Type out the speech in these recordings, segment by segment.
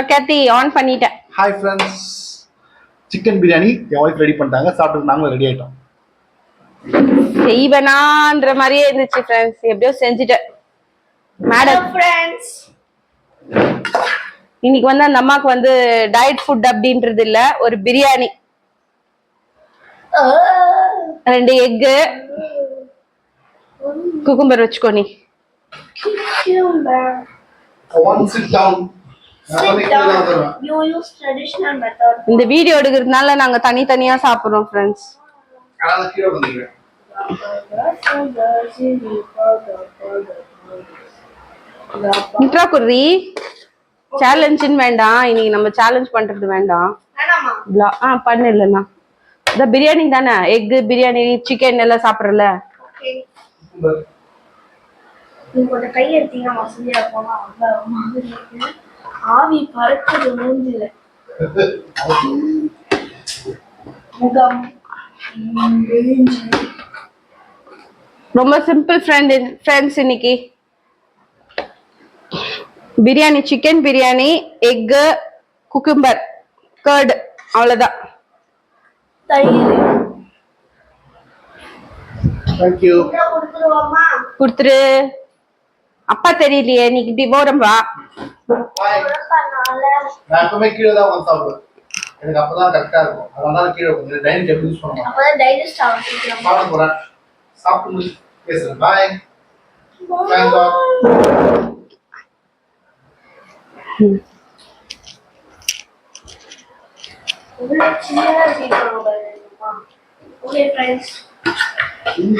Ketti on பண்ணிட்டேன். Hi friends, chicken biryani என் wife ready பண்ணிட்டாங்க. சாப்பிட்டு நாங்களும் ரெடி ஆயிட்டோம். செய்வனான்ற மாதிரியே இருந்துச்சு ஃப்ரெண்ட்ஸ். எப்படியோ செஞ்சுட்டேன். மேடம் ஃப்ரெண்ட்ஸ், இன்னைக்கு வந்து அந்த அம்மாக்கு வந்து டயட் ஃபுட் அப்படின்றது இல்ல, ஒரு பிரியாணி, 2 எக்கு, குக்கும்பர் வச்சுக்கோ நீ. இந்த வீடியோ எடுக்கிறதுனால நாங்க தனித்தனியா சாப்பிடுறோம் ஃப்ரெண்ட்ஸ். இன்ட்ரா குர்ரி சேலஞ்சுன்னு வேண்டாம், இன்னைக்கு நம்ம சேலஞ்ச் பண்றது வேண்டாம். பண்ணு இல்லைன்னா இந்த பிரியாணி தானே, எக்கு பிரியாணி சிக்கன் எல்லாம் சாப்பிட்றல. கை எடுத்தீங்கன்னா வசதியா போனா ஆவி பறக்குது மூஞ்சில. ரொம்ப சிம்பிள் ஃப்ரெண்ட்ஸ். இன்னைக்கு biryani, chicken biryani, egg, cucumber, curd, அவ்வளவுதான். குடுத்துரு. அப்பா தெரியலையே, நீக்கு இப்படி போறோம் வா. எனக்கு அப்பதான் கரெக்டா இருக்கும். அதனால கீழே கொஞ்சம் டைனிங் டேபிள் யூஸ் பண்ணுவாங்க. அப்பதான் டைஜஸ்ட் ஆகும். சாப்பிட போறேன். சாப்பிட்டு முடிச்சு பேசுறேன். பாய். Okay friends.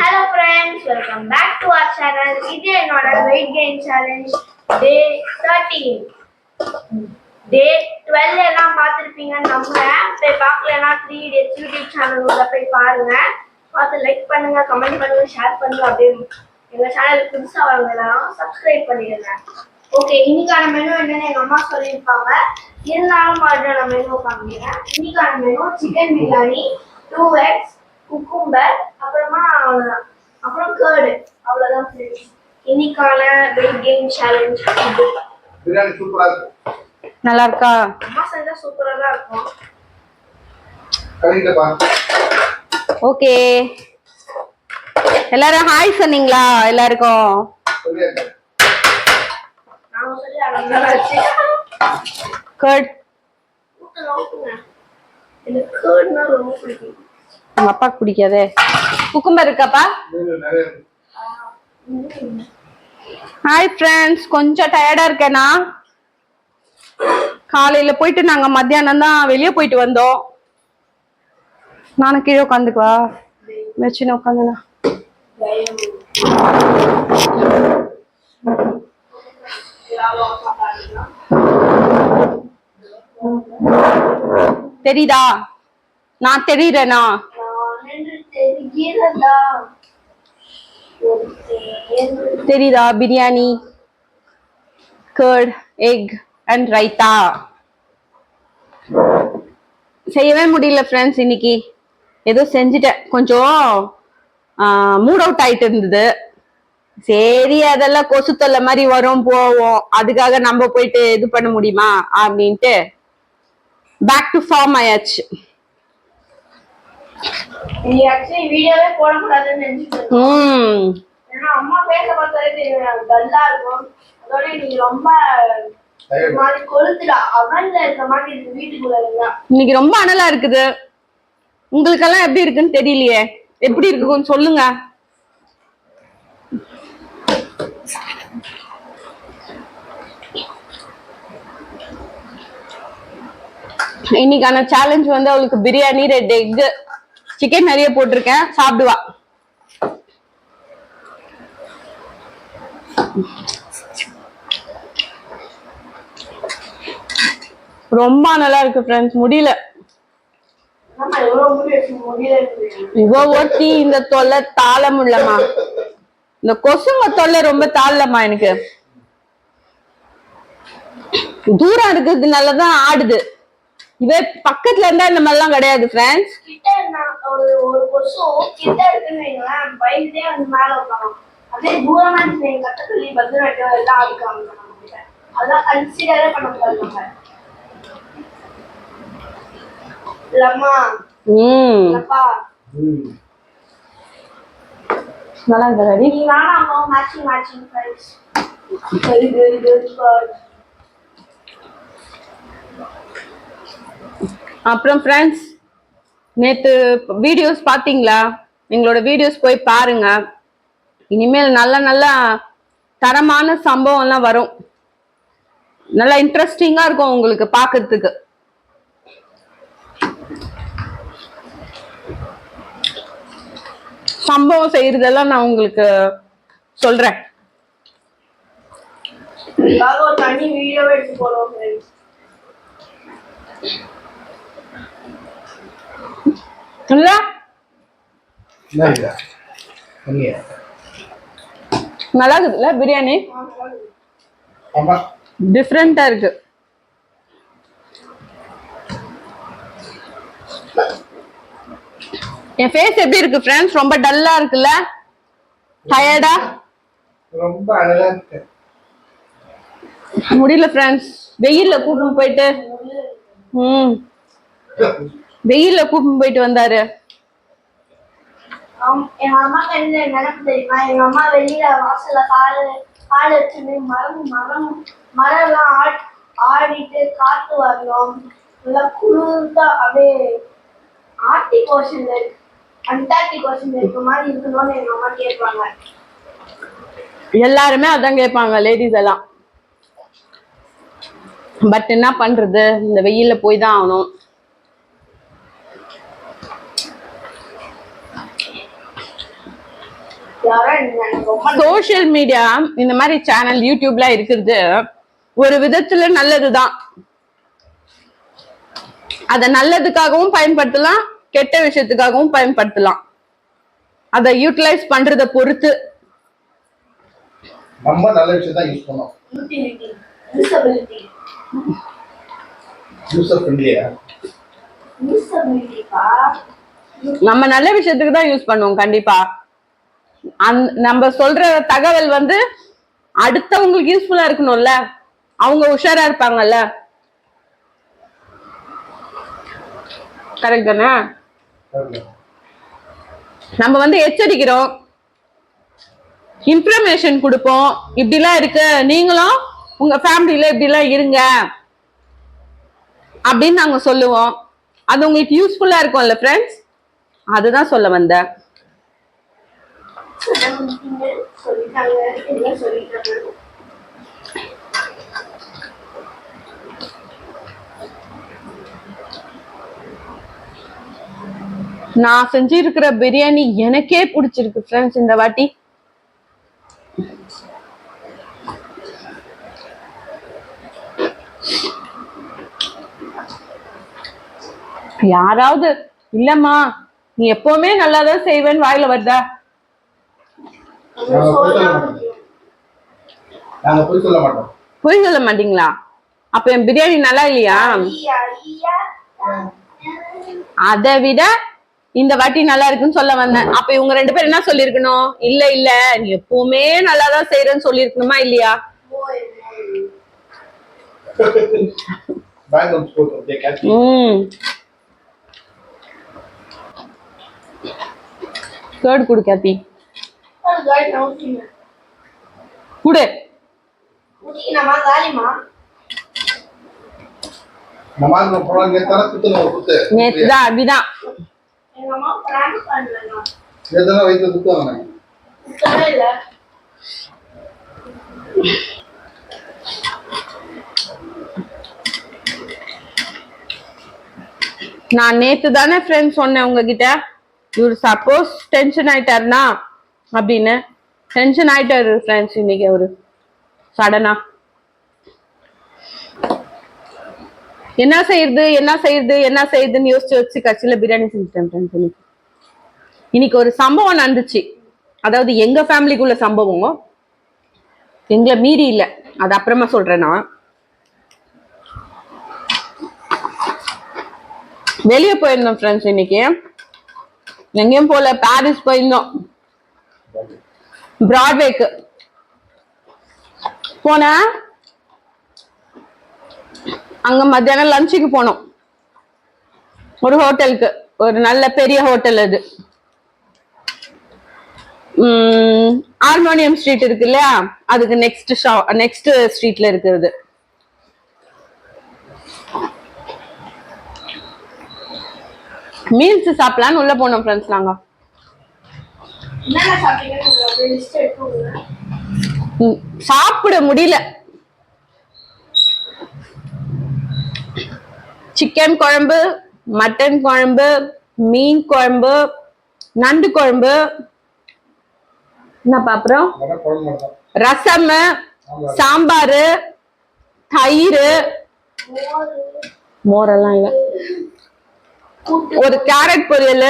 Hello friends, welcome back to our channel. இது என்னோட weight gain challenge day 13. day 12 எல்லாம் பார்த்திருப்பீங்கன்னு நம்புறேன். போய் பார்க்கலனா 3 days YouTube channel உள்ள போய் பாருங்க. பார்த்து லைக் பண்ணுங்க, கமெண்ட் பண்ணுங்க, ஷேர் பண்ணுங்க. அப்படியே எங்க சேனலுக்கு புதுசா வரவங்க எல்லாரும் சப்ஸ்கிரைப் பண்ணிடுங்க. ஓகே, இன்னைக்கான மெனு என்னன்னு எங்க அம்மா சொல்லியிருப்பாங்க, இருந்தாலும் மாதிரியான மெனு காமிக்கிறேன். இன்னைக்கான menu chicken biryani, 2 eggs, cucumber, அப்புறமா அவ்வளோதான், அப்புறம் கர்டு, அவ்வளோதான் ஃப்ரெண்ட்ஸ். இன்னைக்கான வெயிட் கெயின் சேலஞ்ச். பிரியாணி சூப்பரா இருக்கு. நல்லா இருக்கா? அம்மா செஞ்சா சூப்பரா தான் இருக்கும். கரெக்ட்டா பா. ஓகே, எல்லாரும் ஹாய் சொன்னீங்களா? எல்லாருக்கும் நான் சொல்லி அழகாச்சு. கர்ட் எனக்கு கர்ட்னா ரொம்ப பிடிக்கும். உங்க அப்பாக்கு பிடிக்காதே. குக்கும்பர் இருக்காப்பா? ஹாய் ஃப்ரெண்ட்ஸ், கொஞ்சம் டயர்டா இருக்கேனா? காலையில போயிட்டு நாங்க மத்தியானம் தான் வெளியே போயிட்டு வந்தோம். நானும் கீழே உட்காந்துக்குவா வச்சுன்னு உட்காந்துனா. தெரியுதா? நான் தெரியுறேனா? தெரியுதா? Biryani, curd, egg and raita செய்யவே முடியல ஃப்ரெண்ட்ஸ். இன்னைக்கு ஏதோ செஞ்சுட்டேன், கொஞ்சம் மூட் அவுட் ஆயிட்டு இருந்தது. சரி, அதெல்லாம் கொசு தொல்லை மாதிரி வரும் போவோம், அதுக்காக நம்ம போயிட்டு இது பண்ண முடியுமா அப்படின்ட்டு பேக் டு ஃபார்ம் ஆயாச்சு. நீ ஆக்சுவலி வீடியோவே போட கூடாதுன்னு நினைச்சிட்டேன். ஏன்னா அம்மா பேச பார்த்தாலே தெரியும் டல்லா இருக்கும். அதோட நீ ரொம்ப மாதிரி கொளுத்துடா அவன்ல இருக்க மாதிரி இருக்கு வீட்டுக்குள்ள இருந்தா. இன்னைக்கு ரொம்ப அனலா இருக்குது. உங்களுக்கெல்லாம் எப்படி இருக்குன்னு தெரியலையே, எப்படி இருக்கு கொஞ்சம் சொல்லுங்க. இன்னைக்கான சேலஞ்ச் வந்து அவளுக்கு பிரியாணி, 2 எக், சிக்கன் நிறைய போட்டிருக்கேன், சாப்பிடுவா. ரொம்ப நல்லா இருக்கு ஃப்ரெண்ட்ஸ், முடியல. இவ ஒருத்தி இந்த தொல்லை தாழ முடியலமா, இந்த கொசுங்க தொல்லை ரொம்ப தாழலமா. எனக்கு தூரம் இருக்கிறதுனாலதான் ஆடுது. இவ பக்கத்துல இருந்தா இந்த மாதிரிலாம் கிடையாது ஃப்ரெண்ட்ஸ். கிட்ட ஒரு கொசு கிட்ட இருக்குன்னு வைங்களேன், பயந்தே வந்து மேல உட்காரும். அதே தூரமா இருக்கு கட்டத்துலி பத்திரட்டோ எல்லாம் ஆடிக்காங்க. அதெல்லாம் கன்சிடரே பண்ண முடியாது. லம்மா அப்பா நல்லா இருக்கா டாடி? நீ வேணா அம்மா matching friends. Very good God. அப்புறம் ஃப்ரெண்ட்ஸ், நேத்து வீடியோஸ் பாத்தீங்களா? எங்களோட வீடியோஸ் போய் பாருங்க. இனிமேல் நல்ல நல்ல தரமான சம்பவம் எல்லாம் வரும். நல்லா இன்ட்ரெஸ்டிங்கா இருக்கும் உங்களுக்கு பாக்குறதுக்கு. சம்பவம் செய்யறதெல்லாம் நான் உங்களுக்கு சொல்றேன். இதுக்காக ஒரு தனி வீடியோ எடுத்து போடுவோம் ஃப்ரெண்ட்ஸ். இல்ல நல்லா இருக்குதுல்ல பிரியாணி? டிஃப்ரெண்டா இருக்கு. என் ஃபேஸ் எப்படி இருக்கு ஃப்ரெண்ட்ஸ்? ரொம்ப டல்லா இருக்குல்ல? டயர்டா? ரொம்ப அழகா இருக்கு. முடியல ஃப்ரெண்ட்ஸ். வெயில்ல கூட்டிட்டு போயிட்டு வெயில்ல கூட்டிட்டு போயிட்டு வந்தாரு. எங்க அம்மாக்கு என்ன நினைப்பு தெரியுமா? எங்க அம்மா வெளியில வாசல்ல கால் வச்சுட்டு மரம்லாம் ஆடிட்டு காத்து வரணும், நல்லா குளிர்ந்தா அப்படியே ஆர்டிக் ஓஷன்ல அண்டார்டிக் ஓஷன்ல இருக்க மாதிரி இருக்கணும்னு எங்க அம்மா கேட்பாங்க. எல்லாருமே அதான் கேட்பாங்க லேடிஸ் எல்லாம். பட் என்ன பண்றது, இந்த வெயில்ல போய் தான் ஆகணும். சோசியல் மீடியா இந்த மாதிரி சேனல் யூடியூப்ல இருக்கிறது ஒரு விதத்துல நல்லதுதான். அத நல்லதுக்காகவும் பயன்படுத்தலாம், கெட்ட விஷயத்துக்காகவும் பயன்படுத்தலாம். அதை யூட்டிலைஸ் பண்றத பொறுத்து. நம்ம நல்ல விஷயம் தான் யூஸ் பண்ணோம். நம்ம நல்ல விஷயத்துக்கு தான் யூஸ் பண்ணுவோம் கண்டிப்பா. நம்ம சொல்ற தகவல் வந்து அடுத்தவங்களுக்கு யூஸ்ஃபுல்லா இருக்கணும்ல, அவங்க உஷாரா இருப்பாங்கல்ல. கரெக்ட் தானே? நம்ம வந்து எச்சரிக்கிறோம், இன்ஃபர்மேஷன் கொடுப்போம். இப்படிலாம் இருக்கு, நீங்களும் உங்க ஃபேமிலியில இப்படிலாம் இருங்க அப்படின்னு நாங்க சொல்லுவோம். அது உங்களுக்கு யூஸ்ஃபுல்லா இருக்கும்ல ஃப்ரெண்ட்ஸ், அதுதான் சொல்ல வந்தேன். நான் செஞ்சிருக்கிற பிரியாணி எனக்கே பிடிச்சிருக்கு ஃப்ரெண்ட்ஸ் இந்த வாட்டி. யாராவது இல்லம்மா நீ எப்பவுமே நல்லாதான் செய்வேன்னு வாயில வருதா? பொய் சொல்ல மாட்டீங்களா? அப்ப என் பிரியாணி நல்லா இல்லையா? அதை விட இந்த வாட்டி நல்லா இருக்குன்னு சொல்ல வந்தேன். அப்ப இவங்க 2 பேரும் என்ன சொல்லிருக்கணும்? இல்ல இல்ல நீ எப்பவுமே நல்லாதான் செய்யறேன்னு சொல்லிருக்கணுமா இல்லையா? கேர்டு குடு கேத்தி, குடு. நேத்துதான் அப்படிதான். நான் நேத்து தானே ஃப்ரெண்ட்ஸ் சொன்னேன் உங்ககிட்ட, இவர் சப்போஸ் டென்ஷன் ஆயிட்டாருனா அப்படின்னு. டென்ஷன் ஆயிட்டாரு ஃப்ரெண்ட்ஸ் இன்னைக்கு அவரு சடனா. என்ன செய்யறதுன்னு யோசிச்சு கட்சியில பிரியாணி செஞ்சுட்டேன் ஃப்ரெண்ட்ஸ். இன்னைக்கு ஒரு சம்பவம் நடந்துச்சு. அதாவது எங்க ஃபேமிலிக்குள்ள சம்பவம், எங்களை மீறி இல்ல, அது அப்புறமா சொல்றேன். நான் வெளியே போயிருந்தோம் ஃப்ரெண்ட்ஸ். இன்னைக்கு எங்கேயும் போல, பாரிஸ் போயிருந்தோம், பிராட்வேக்கு போன. அங்க மத்தியானம் லஞ்சுக்கு போனோம். ஒரு ஹோட்டலுக்கு, ஒரு நல்ல பெரிய ஹோட்டல் அது. ஹார்மோனியம் ஸ்ட்ரீட் இருக்கு இல்லையா, அதுக்கு நெக்ஸ்ட் ஸ்ட்ரீட்ல இருக்கிறது. மீல்ஸ் சாப்பிடலான்னு உள்ள போனோம் ஃப்ரெண்ட்ஸ். நாங்க சாப்பிட முடியல. சிக்கன் குழம்பு, மட்டன் குழம்பு, மீன் குழம்பு, நண்டு குழம்பு, என்னப்பா அப்புறம் ரசம், சாம்பார், தயிர், மோரெல்லாம் இல்ல, ஒரு கேரட் பொரியல்.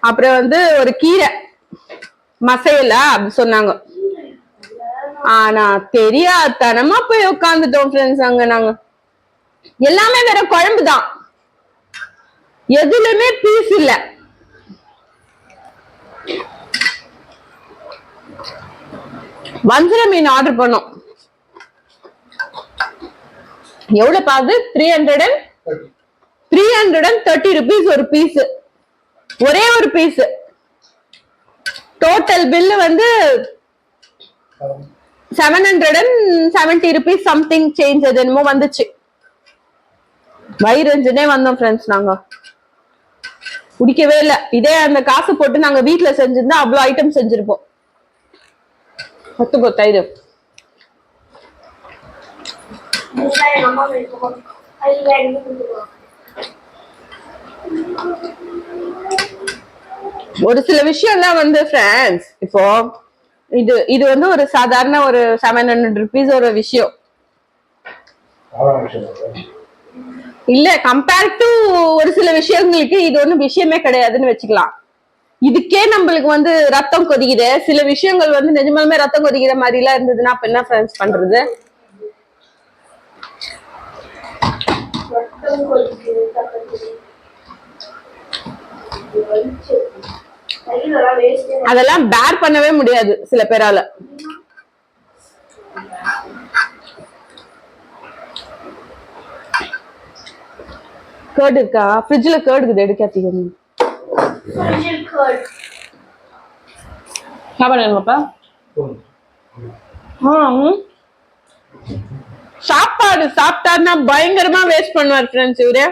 அப்புறம் வந்து ஒரு கீரை மசையல அப்படி சொன்னாங்க. ஆனா தெரியாதனமா போய் உட்காந்துட்டோம் ஃப்ரெண்ட்ஸ். அங்க நாங்க எல்லாமே வேற குழம்புதான், எதுலயுமே பீஸ் இல்ல. வஞ்சர மீன் ஆர்டர் பண்ணோம். எவ்வளவு பாது? 330 rupees ஒரு பீஸ், ஒரே ஒரு பீஸ். டோட்டல் பில் வந்து 770 rupees சம்திங் சேஞ்ச். அது என்னமோ வந்துச்சு. வயிறுஞ்சுனே வந்தோம் ஃப்ரெண்ட்ஸ். நாங்க குடிக்கவே இல்லை. இதே அந்த காசு போட்டு நாங்க வீட்டுல செஞ்சிருந்தா அவ்வளவு ஐட்டம் செஞ்சிருப்போம். தயிர் ஒரு சில விஷயம்லாம் வந்து ஃப்ரெண்ட்ஸ், இப்போ இது வந்து ஒரு சாதாரண ஒரு 700 rupees ஒரு விஷயம் இல்ல. கம்பேர் டு ஒரு சில விஷயங்களுக்கு இது ஒண்ணும் விஷயமே கிடையாதுன்னு வச்சுக்கலாம். இதுக்கே நம்மளுக்கு வந்து ரத்தம் கொதிக்குது. சில விஷயங்கள் வந்து நிஜமாலுமே ரத்தம் கொதிக்கிற மாதிரி எல்லாம் இருந்ததுன்னா அப்ப என்ன ஃப்ரெண்ட்ஸ் பண்றது? அதெல்லாம் பேர் பண்ணவே முடியாது சில பேரால. கேர்டு இருக்கா? ஃப்ரிட்ஜ்ல கேர்டு இருக்குது, எடுக்காதீங்க. சாப்பாடுப்பா. சாப்பாடு சாப்பிட்டாருன்னா பயங்கரமா வேஸ்ட் பண்ணுவார் ஃப்ரெண்ட்ஸ் இவரு.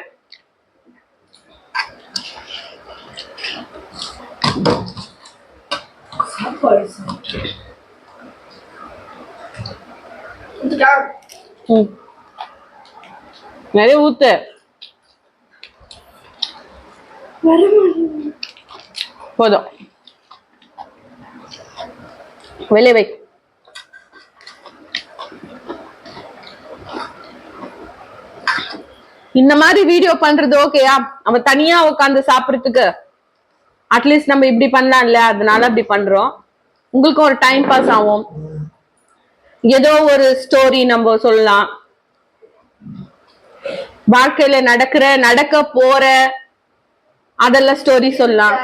நிறைய ஊத்து. போதும், வெளியே வை. இந்த மாதிரி வீடியோ பண்றது ஓகேயா? அவன் தனியா உட்காந்து சாப்பிடுறதுக்கு அட்லீஸ்ட் நம்ம இப்படி பண்ணலாம்ல, அதனால அப்படி பண்றோம். உங்களுக்கு ஒரு டைம் பாஸ் ஆகும். ஏதோ ஒரு ஸ்டோரி நம்ம சொல்லலாம். வாழ்க்கையில நடக்க போற அதெல்லாம் ஸ்டோரி சொல்லலாம்.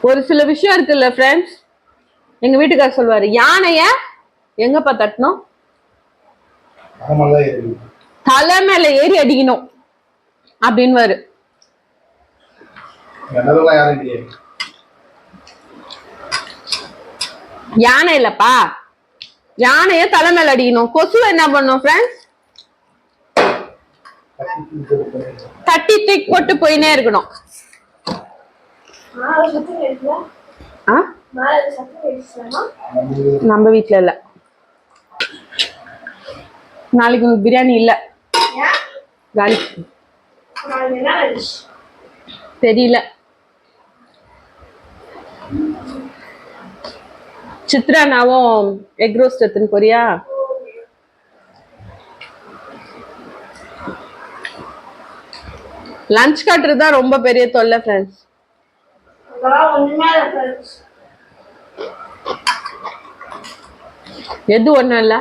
ஒரு சில விஷயம் இருக்குல்ல ஃப்ரெண்ட்ஸ். எங்க வீட்டுக்காரர் சொல்வாரு, யானைய எங்கப்பா தட்டணும்? தலை மேல ஏறி அடிக்கணும் அப்படின்னு. யானை இல்லப்பா, யானைய தலை மேல அடிக்கணும். கொசுவை என்ன பண்ணும் ஃப்ரெண்ட்ஸ்? தட்டி தூக்கி போட்டு போயினே இருக்கணும். நம்ம வீட்டுல இல்ல. நாளைக்கு உங்களுக்கு பிரியாணி இல்ல, காலி. தெரியல. சித்ரானாவும் எக் ரோஸ்ட் எடுத்துன்னு போறியா? லஞ்ச் காட்டுறது தான் ரொம்ப பெரிய தொல்லை ஃப்ரெண்ட்ஸ். எது ஒண்ணும் இல்ல.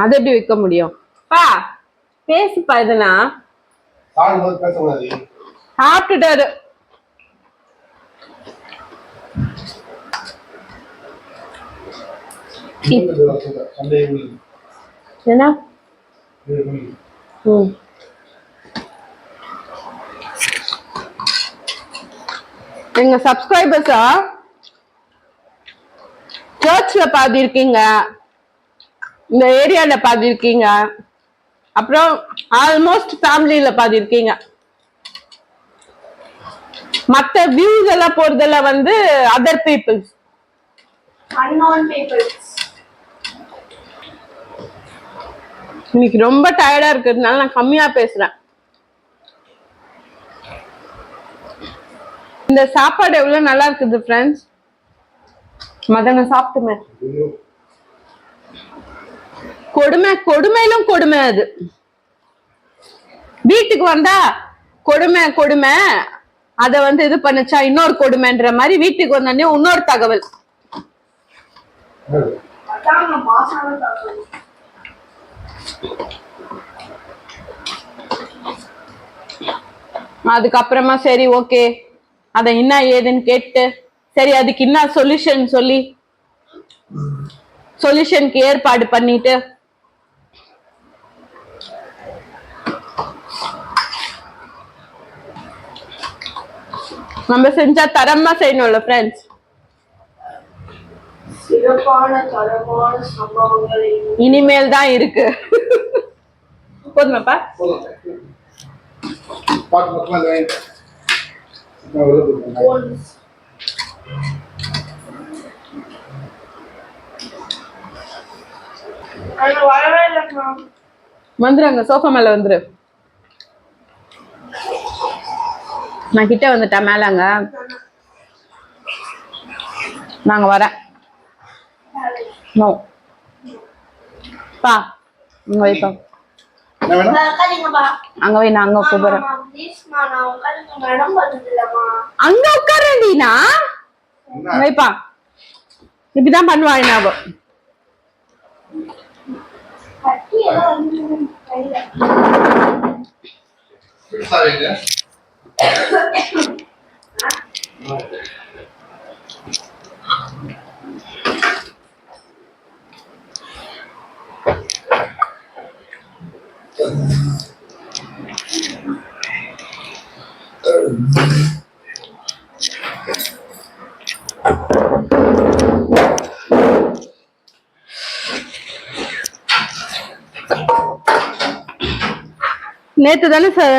அது எப்படி விற்க முடியும்? பா பேசுப்பா இதுனா. சாப்பிடும்போது பேசக்கூடாது. சாப்பிட்டுட்டாரு. என்ன? எங்க சப்ஸ்கிரைபர்ஸா சர்ச்ல பாதி இருக்கீங்க, இந்த ஏரியால பாதி இருக்கீங்க, அப்புறம் ஆல்மோஸ்ட் ஃபேமிலியில பாதி இருக்கீங்க. மத்த வியூஸ் எல்லாம் போறதெல்லாம் வந்து அதர் பீப்புள்ஸ், unknown peoples. இன்னைக்கு ரொம்ப டயர்டா இருக்கிறதுனால நான் கம்மியா பேசுறேன். இந்த சாப்பாடு எவ்வளவு நல்லா இருக்குது ஃப்ரெண்ட்ஸ். மதங்க சாப்பிட்டுமே கொடுமை, கொடுமையிலும் கொடுமை. அது வீட்டுக்கு வந்தா கொடுமை கொடுமை, அத வந்து இது பண்ணுச்சா இன்னொரு கொடுமைன்ற மாதிரி வீட்டுக்கு வந்தோடனே இன்னொரு தகவல். அதுக்கப்புறமா சரி ஓகே அத என்ன ஏதுன்னு கேட்டு சரி அதுக்கு என்ன சொல்யூஷன் சொல்லி சொல்யூஷனுக்கு ஏற்பாடு பண்ணிட்டு நம்ம செஞ்சா தரமா செய்யணும்ல ஃப்ரெண்ட்ஸ். இனிமேல் தான் இருக்கு. போதுமாப்பா? வந்துருங்க, சோஃபா மேல வந்துரு. நான் கிட்ட வந்துட்டேன் மேலங்க. நாங்க வரேன். நோ பா அங்க வைப்பா, அங்க வை, நான் அங்க கூப்பிடுறேன். அங்க உட்காரண்டினா வைப்பா. இப்படிதான் பண்ணுவா என்ன.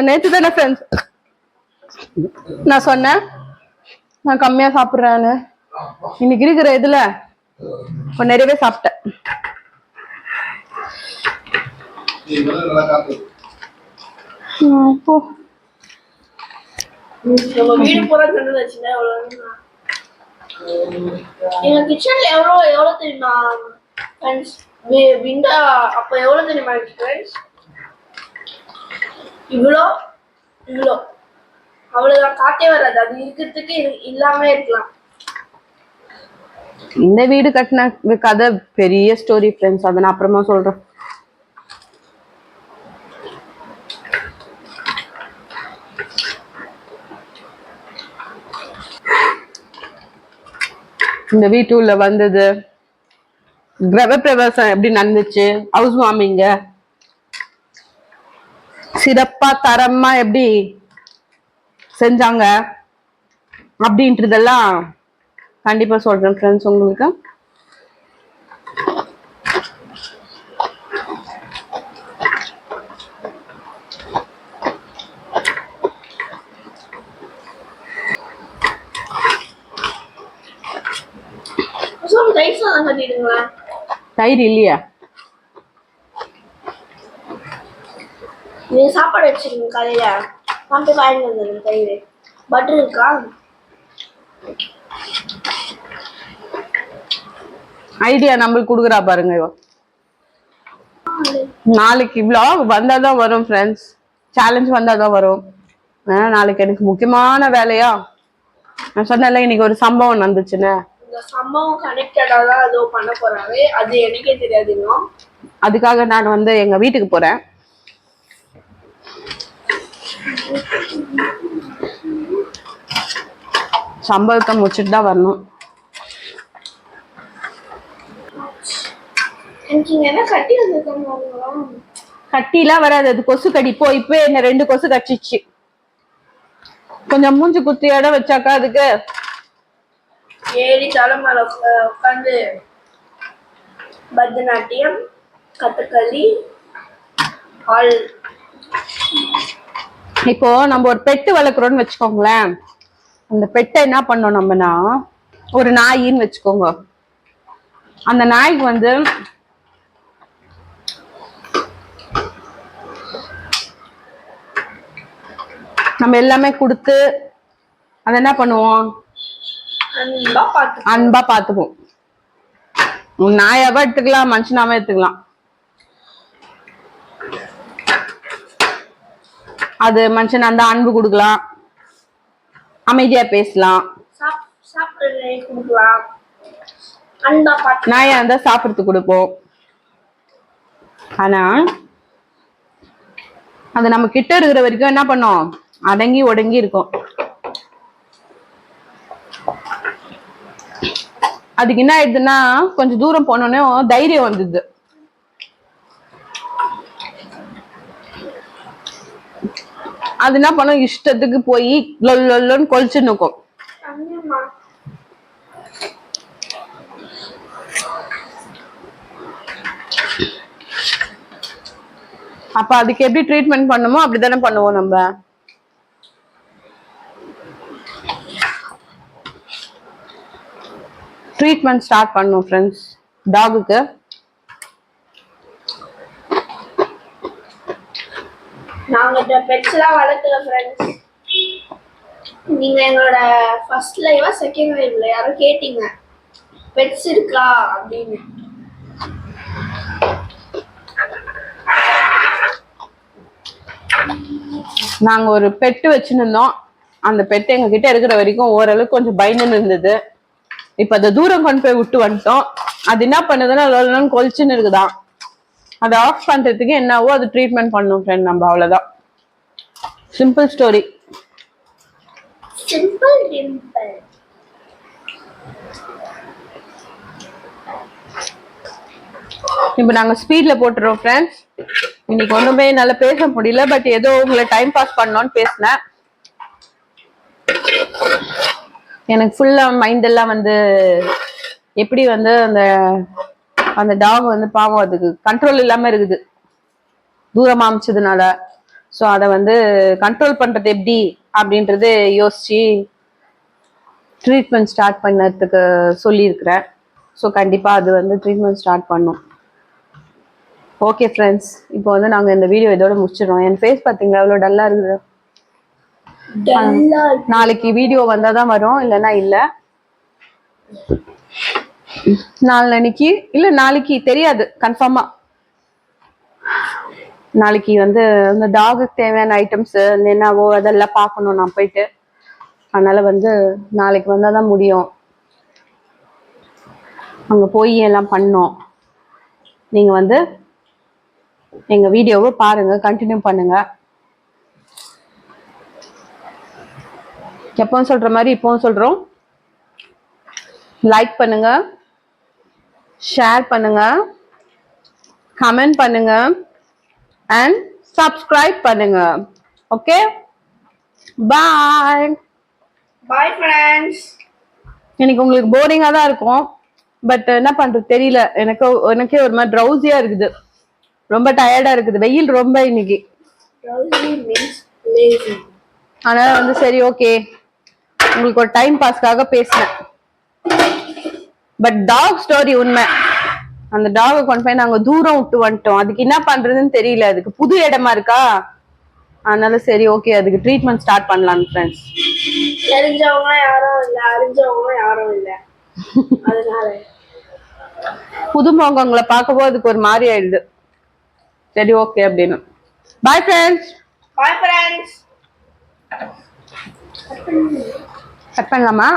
நேத்து தானே ஃப்ரெண்ட்ஸ் நான் சொன்னேன் நான் கம்மியா சாப்பிடுறேன்னு. இன்னைக்கு இருக்கிற இதுல கொஞ்சம் நிறையவே சாப்பிட்டேன். வீடு பூரா கண்டு வச்சுன்னா எங்க கிச்சன்ல எவ்வளவு தெரியுமா ஃப்ரெண்ட்ஸ்? விண்டா அப்ப எவ்வளவு தெரியுமா ஃப்ரெண்ட்ஸ்? இவ்வளோ இவ்வளோ அவ்வளவுதான், காத்தே வராது. அது இருக்கிறதுக்கு இல்லாம இருக்கலாம். இந்த வீடு கட்டின கதை பெரிய ஸ்டோரி ஃப்ரெண்ட்ஸ், அதை நான் அப்புறமா சொல்றேன். இந்த வீட்டு உள்ள வந்தது, கிரக பிரவேசம் எப்படி நடந்துச்சு, ஹவுஸ் வார்மிங்க சிறப்பா தரமா எப்படி செஞ்சாங்க அப்படின்றதெல்லாம் கண்டிப்பா சொல்றேன் ஃப்ரெண்ட்ஸ் உங்களுக்கு. தயிர் இல்லையா? நீங்க சாப்பாடு வச்சிருக்கீங்க காலையில வந்து வாங்கி வந்துருங்க. தயிர் பட்டர் இருக்கா? ஐடியா நம்மளுக்கு கொடுக்குறா பாருங்க. நாளைக்கு vlog வந்தாதான் வரும் ஃப்ரெண்ட்ஸ், சேலஞ்ச் வந்தாதான் வரும். நாளைக்கு எனக்கு முக்கியமான வேலையா, நான் சொன்னேன்ல இன்னைக்கு ஒரு சம்பவம் நடந்துச்சுன்னு. இந்த சம்பவம் கனெக்டடா தான் ஏதோ பண்ண போறாரு, அது எனக்கே தெரியாது இன்னும். அதுக்காக நான் வந்து எங்க வீட்டுக்கு போறேன். சம்பளத்தை முடிச்சுட்டு தான் வரணும். எனக்கு இங்க என்ன கட்டி வந்திருக்காங்க? கட்டிலாம் வராது, அது கொசு கடி. இப்போ என்ன 2 கொசு கடிச்சிச்சு. கொஞ்சம் மூஞ்சி குத்தி இடம் வச்சாக்கா அதுக்கு ஏறி தலை மேல உட்காந்து பரதநாட்டியம், கதகளி ஆல். இப்போ நம்ம ஒரு பெட்டு வளர்க்குறோம்னு வச்சுக்கோங்களேன். அந்த பெட்டை என்ன பண்ணோம் நம்மனா, ஒரு நாயின்னு வச்சுக்கோங்க. அந்த நாய்க்கு வந்து நம்ம எல்லாமே கொடுத்து அதை என்ன பண்ணுவோம், அன்பா பார்த்துப்போம். நாயாவா எடுத்துக்கலாம், மனுஷனாவே எடுத்துக்கலாம். அது மனுஷன் அந்த அன்பு கொடுக்கலாம், அமைதியா பேசலாம், நாயா இருந்தா சாப்பிடறதுக்கு கொடுப்போம். ஆனா அது நம்ம கிட்ட இருக்கிற வரைக்கும் என்ன பண்ணோம், அடங்கி ஒடுங்கி இருக்கும். அதுக்கு என்ன ஆயிடுதுன்னா, கொஞ்சம் தூரம் போனோடனே தைரியம் வந்தது. அது என்ன பண்ணும், இஷ்டத்துக்கு போய் லொல்லொன்னு கொலிச்சு நிற்கும். அப்ப அதுக்கு எப்படி ட்ரீட்மெண்ட் பண்ணுமோ அப்படித்தானே பண்ணுவோம் நம்ம. ட்ரீட்மெண்ட் ஸ்டார்ட் பண்ணும் ஃப்ரெண்ட்ஸ் டாகுக்கு. நாங்க பெட்ஸ் எல்லாம் வளர்க்கல ஃப்ரெண்ட்ஸ். நீங்க எங்களோட ஃபர்ஸ்ட் லைவா செகண்ட் லைவ்ல யாரோ கேட்டீங்க பெட்ஸ் இருக்கா அப்படின்னு. நாங்க ஒரு பெட்டு வச்சுருந்தோம். அந்த பெட்டு எங்க கிட்ட இருக்கிற வரைக்கும் ஓரளவுக்கு கொஞ்சம் பயந்துன்னு இருந்தது. இப்ப அதை தூரம் கொண்டு போய் விட்டு வந்துட்டோம். அது என்ன பண்ணுதுன்னா கொலிச்சுன்னு இருக்குதான். அதை ஆஃப் பண்றதுக்கு என்னவோ அது ட்ரீட்மெண்ட் பண்ணும் ஃப்ரெண்ட் நம்ம. அவ்வளவுதான், சிம்பிள் ஸ்டோரி. சிம்பிள் டிம்பிள். இப்ப நாங்க ஸ்பீட்ல போட்டுறோம் ஃப்ரெண்ட்ஸ். இன்னைக்கு ஒண்ணுமே என்னால பேச முடியல, பட் ஏதோ உங்களை டைம் பாஸ் பண்ணோன்னு பேசினேன். எனக்கு ஃபுல்லா மைண்ட் எல்லாம் வந்து எப்படி வந்து அந்த டாக் வந்து பாவம், அதுக்கு கண்ட்ரோல் இல்லாம இருக்குது தூரமா அமைச்சதுனால. ஸோ அதை வந்து கண்ட்ரோல் பண்றது எப்படி அப்படின்றது யோசிச்சு ட்ரீட்மெண்ட் ஸ்டார்ட் பண்ணதுக்கு சொல்லியிருக்கிறேன். ஸோ கண்டிப்பா அது வந்து ட்ரீட்மெண்ட் ஸ்டார்ட் பண்ணும். ஓகே ஃப்ரெண்ட்ஸ், இப்போ வந்து நாங்கள் இந்த வீடியோ இதோட முடிச்சிடறோம். என் ஃபேஸ் பார்த்தீங்களா எவ்வளோ டல்லாக இருக்குது. நாளைக்கு வீடியோ வந்தால் தான் வரும், இல்லைன்னா இல்லை. நாளைக்கு இல்லை, நாளைக்கு தெரியாது கன்ஃபார்மா. நாளைக்கு வந்து இந்த டாகுக்கு தேவையான ஐட்டம்ஸ் என்னவோ அதெல்லாம் பார்க்கணும் நான் போயிட்டு. அதனால வந்து நாளைக்கு வந்தால் தான் முடியும். அங்கே போய் எல்லாம் பண்ணோம். நீங்கள் வந்து எங்கள் வீடியோவை பாருங்க, கண்டினியூ பண்ணுங்க. எப்பவும் சொல்ற மாதிரி இப்பவும் சொல்றோம், லைக் பண்ணுங்க, ஷேர் பண்ணுங்க, கமெண்ட் பண்ணுங்க அண்ட் சப்ஸ்கிரைப் பண்ணுங்க. Okay, bye. Bye friends. இன்னைக்கு உங்களுக்கு போரிங்கா தான் இருக்கும், பட் என்ன பண்றது தெரியல. எனக்கே ஒரு மாதிரி ட்ரௌசியா இருக்குது, ரொம்ப டயர்டா இருக்குது. வெயில் ரொம்ப இன்னைக்கு. அதனால வந்து சரி ஓகே, உங்களுக்கு ஒரு டைம் பாஸ்க்காக பேசினேன். பட் டாக் ஸ்டோரி உண்மை. அந்த டாகை கொண்டு போய் நாங்க தூரம் விட்டு வந்துட்டோம். அதுக்கு என்ன பண்றதுன்னு தெரியல, அதுக்கு புது இடமா இருக்கா. அதனால சரி ஓகே, அதுக்கு ட்ரீட்மெண்ட் ஸ்டார்ட் பண்ணலாம் ஃப்ரெண்ட்ஸ். தெரிஞ்சவங்க யாரும் இல்ல, அறிஞ்சவங்க யாரும் இல்ல. அதனால புதுமுகங்களை பார்க்கும்போது அதுக்கு ஒரு மாதிரி ஆயிடுது. சரி ஓகே அப்படின்னு. Bye friends. Bye friends. Cut பண்ணலாமா?